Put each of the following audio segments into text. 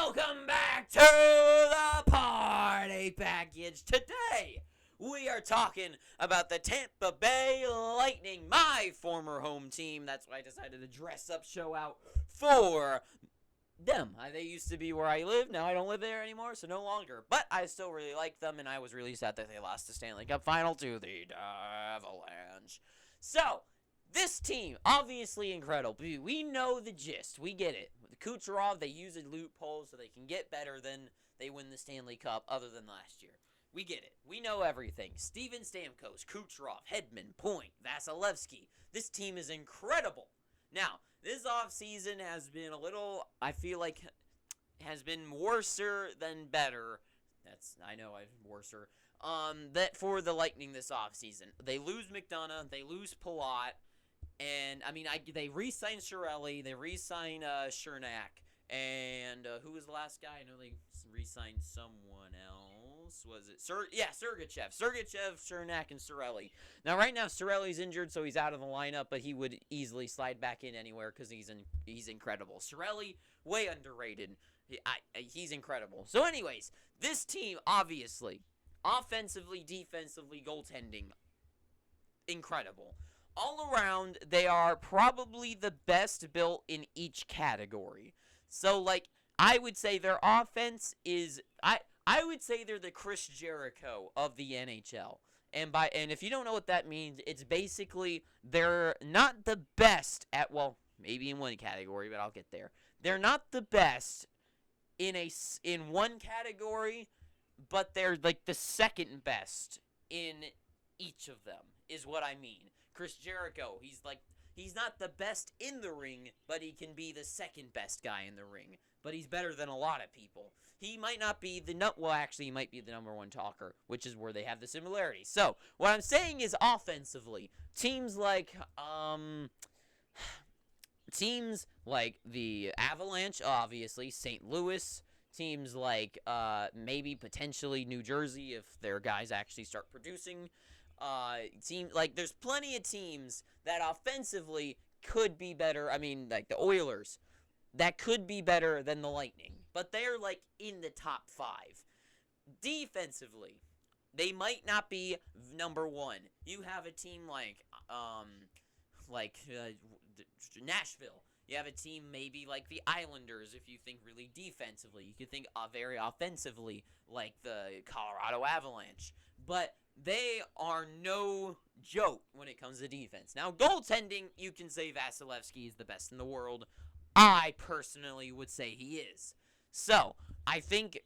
Welcome back to the party package. Today, we are talking about the Tampa Bay Lightning, my former home team. That's why I decided to dress up, show out for them. They used to be where I live. Now I don't live there anymore, so no longer. But I still really like them, and I was really sad that they lost the Stanley Cup final to the Avalanche. So, this team, obviously incredible. We know the gist. We get it. With Kucherov, they use a loophole so they can get better than they win the Stanley Cup other than last year. We get it. We know everything. Steven Stamkos, Kucherov, Hedman, Point, Vasilevsky. This team is incredible. Now, this offseason has been a little, I feel like, has been worser than better. I know I've worser. That for the Lightning this offseason. They lose McDonough. They lose Palat. And, they re-signed Chiarelli, they re-signed Cernak, and who was the last guy? I know they re-signed someone else. Was it? Sergachev. Sergachev, Cernak, and Chiarelli. Now, right now, Chiarelli's injured, so he's out of the lineup, but he would easily slide back in anywhere because he's incredible. Chiarelli, way underrated. He's incredible. So, anyways, this team, obviously, offensively, defensively, goaltending, incredible. All around, they are probably the best built in each category. So, I would say their offense is... I would say they're the Chris Jericho of the NHL. And if you don't know what that means, it's basically they're not the best at... Well, maybe in one category, but I'll get there. They're not the best in one category, but they're, the second best in each of them, is what I mean. Chris Jericho, he's not the best in the ring, but he can be the second best guy in the ring. But he's better than a lot of people. He might not be he might be the number one talker, which is where they have the similarity. So, what I'm saying is offensively, teams like the Avalanche, obviously, St. Louis, teams like maybe potentially New Jersey if their guys actually start producing. There's plenty of teams that offensively could be better. The Oilers, that could be better than the Lightning, but they're in the top 5. Defensively, they might not be number 1. You have a team like Nashville. You have a team maybe like the Islanders if you think really defensively. You could think very offensively like the Colorado Avalanche, but they are no joke when it comes to defense. Now, goaltending, you can say Vasilevsky is the best in the world. I personally would say he is. So, I think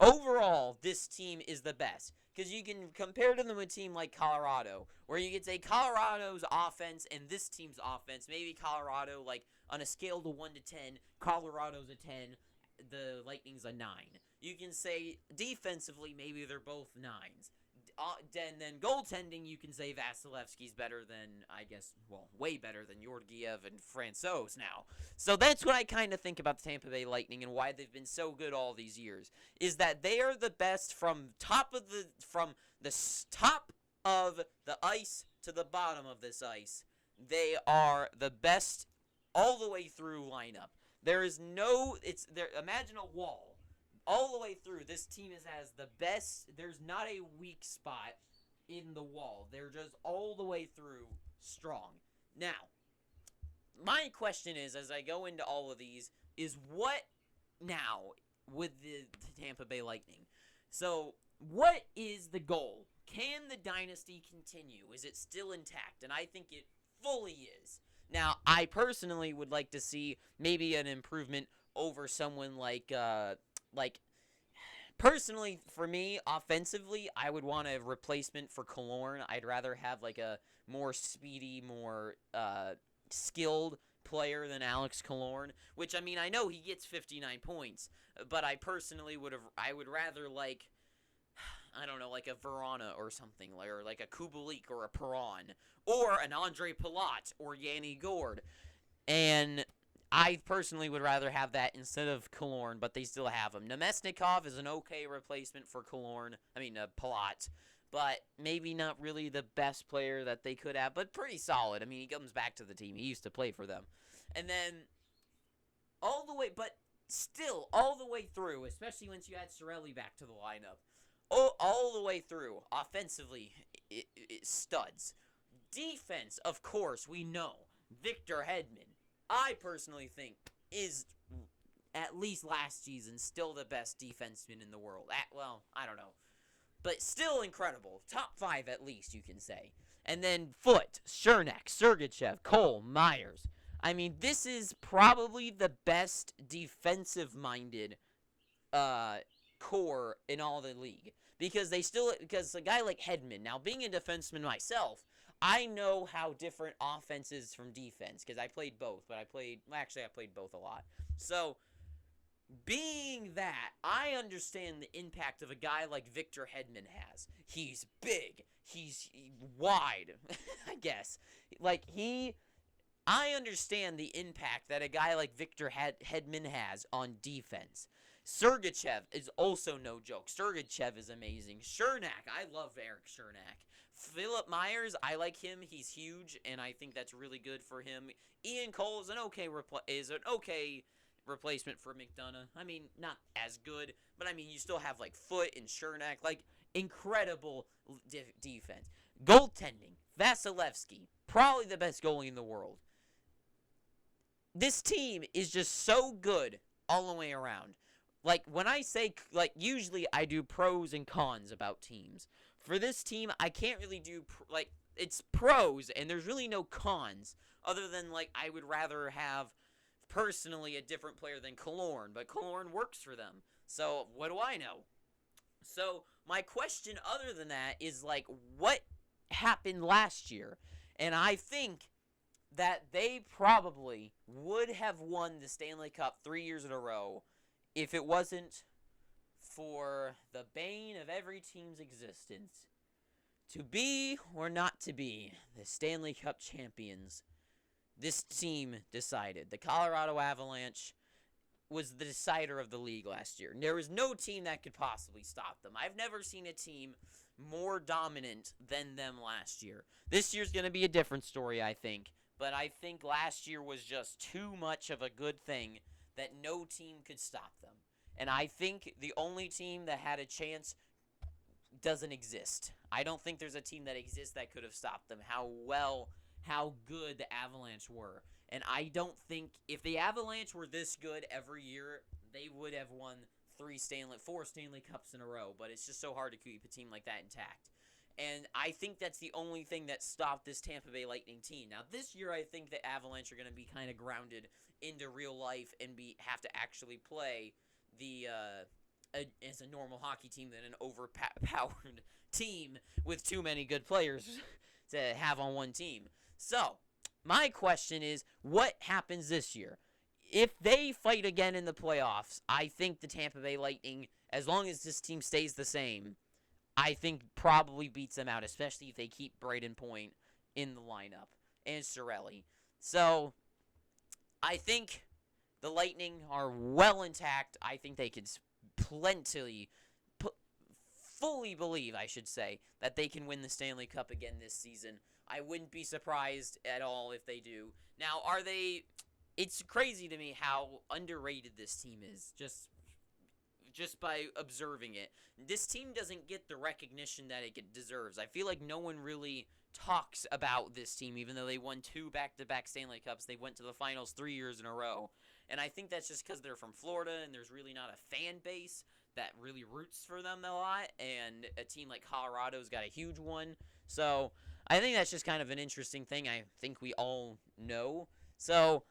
overall, this team is the best. Because you can compare to them a team like Colorado, where you could say Colorado's offense and this team's offense, maybe Colorado, on a scale to 1 to 10, Colorado's a 10, the Lightning's a 9. You can say defensively, maybe they're both 9s. Then goaltending, you can say Vasilevsky's better than, way better than Georgiev and Francouz now. So that's what I kind of think about the Tampa Bay Lightning and why they've been so good all these years, is that they are the best from the top of the ice to the bottom of this ice. They are the best all the way through lineup. Imagine a wall. All the way through, this team has the best. There's not a weak spot in the wall. They're just all the way through strong. Now, my question is, as I go into all of these, is what now with the Tampa Bay Lightning? So, what is the goal? Can the dynasty continue? Is it still intact? And I think it fully is. Now, I personally would like to see maybe an improvement over someone personally, for me, offensively, I would want a replacement for Killorn. I'd rather have a more speedy, more skilled player than Alex Killorn. Which, I know he gets 59 points, but I personally would rather a Verona or something, or a Kubalik or a Perron, or an Andre Palat or Yanni Gourde. And I personally would rather have that instead of Killorn, but they still have him. Nemesnikov is an okay replacement for Palat, but maybe not really the best player that they could have, but pretty solid. He comes back to the team. He used to play for them. And then all the way, but still, all the way through, especially once you add Cirelli back to the lineup, all the way through, offensively, it studs. Defense, of course, we know. Victor Hedman, I personally think, is, at least last season, still the best defenseman in the world. Well, I don't know. But still incredible. Top 5, at least, you can say. And then Foote, Cernak, Sergachev, Cole, Myers. I mean, this is probably the best defensive-minded core in all the league. Because a guy like Hedman, now being a defenseman myself, I know how different offense is from defense. Because I played both, but I played both a lot. So, being that, I understand the impact of a guy like Victor Hedman has. He's big. He's wide, I guess. I understand the impact that a guy like Victor Hedman has on defense. Sergachev is also no joke. Sergachev is amazing. Cernak, I love Eric Cernak. Philip Myers, I like him. He's huge, and I think that's really good for him. Ian Cole is an okay replacement for McDonough. I mean, not as good, but I mean, you still have like Foote and Cernak, like incredible defense. Goaltending, Vasilevsky, probably the best goalie in the world. This team is just so good all the way around. Like, when I say, like, usually I do pros and cons about teams. For this team, I can't really do, it's pros, and there's really no cons, other than, like, I would rather have, personally, a different player than Killorn, but Killorn works for them. So, what do I know? So, my question other than that is, like, what happened last year? And I think that they probably would have won the Stanley Cup 3 years in a row if it wasn't for the bane of every team's existence. To be or not to be the Stanley Cup champions, this team decided. The Colorado Avalanche was the decider of the league last year. There was no team that could possibly stop them. I've never seen a team more dominant than them last year. This year's going to be a different story, I think. But I think last year was just too much of a good thing that no team could stop them. And I think the only team that had a chance doesn't exist. I don't think there's a team that exists that could have stopped them. How good the Avalanche were. And I don't think, if the Avalanche were this good every year, they would have won 4 Stanley Cups in a row. But it's just so hard to keep a team like that intact. And I think that's the only thing that stopped this Tampa Bay Lightning team. Now, this year, I think the Avalanche are going to be kind of grounded into real life and have to actually play as a normal hockey team than an overpowered team with too many good players to have on one team. So, my question is, what happens this year? If they fight again in the playoffs, I think the Tampa Bay Lightning, as long as this team stays the same, I think probably beats them out, especially if they keep Braden Point in the lineup and Cirelli. So, I think the Lightning are well intact. I think they could fully believe, I should say, that they can win the Stanley Cup again this season. I wouldn't be surprised at all if they do. Now, it's crazy to me how underrated this team is, just by observing it. This team doesn't get the recognition that it deserves. I feel like no one really talks about this team, even though they won 2 back-to-back Stanley Cups. They went to the finals 3 years in a row. And I think that's just because they're from Florida, and there's really not a fan base that really roots for them a lot. And a team like Colorado's got a huge one. So I think that's just kind of an interesting thing I think we all know. So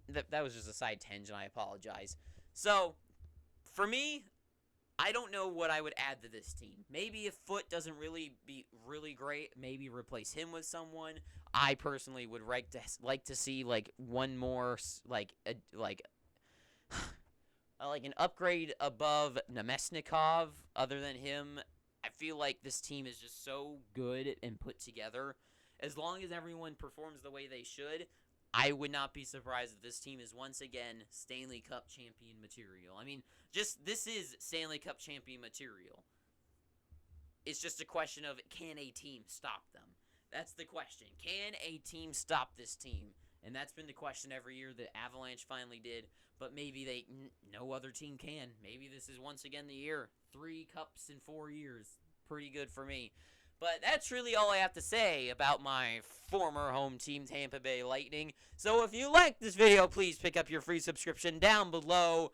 that was just a side tangent. I apologize. So for me, I don't know what I would add to this team. Maybe if Foote doesn't really be really great, maybe replace him with someone. I personally would like to see like one more like an upgrade above Nemesnikov. Other than him, I feel like this team is just so good and put together. As long as everyone performs the way they should, I would not be surprised if this team is once again Stanley Cup champion material. I mean, this is Stanley Cup champion material. It's just a question of, can a team stop them? That's the question. Can a team stop this team? And that's been the question every year. The Avalanche finally did, but maybe no other team can. Maybe this is once again the year. 3 cups in 4 years. Pretty good for me. But that's really all I have to say about my former home team, Tampa Bay Lightning. So if you like this video, please pick up your free subscription down below.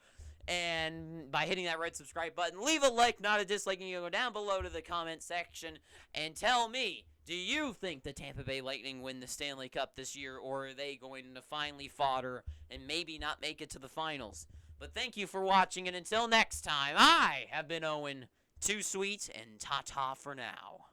And by hitting that red subscribe button, leave a like, not a dislike, and you can go down below to the comment section and tell me, do you think the Tampa Bay Lightning win the Stanley Cup this year, or are they going to finally fodder and maybe not make it to the finals? But thank you for watching, and until next time, I have been Owen. Too sweet, and ta-ta for now.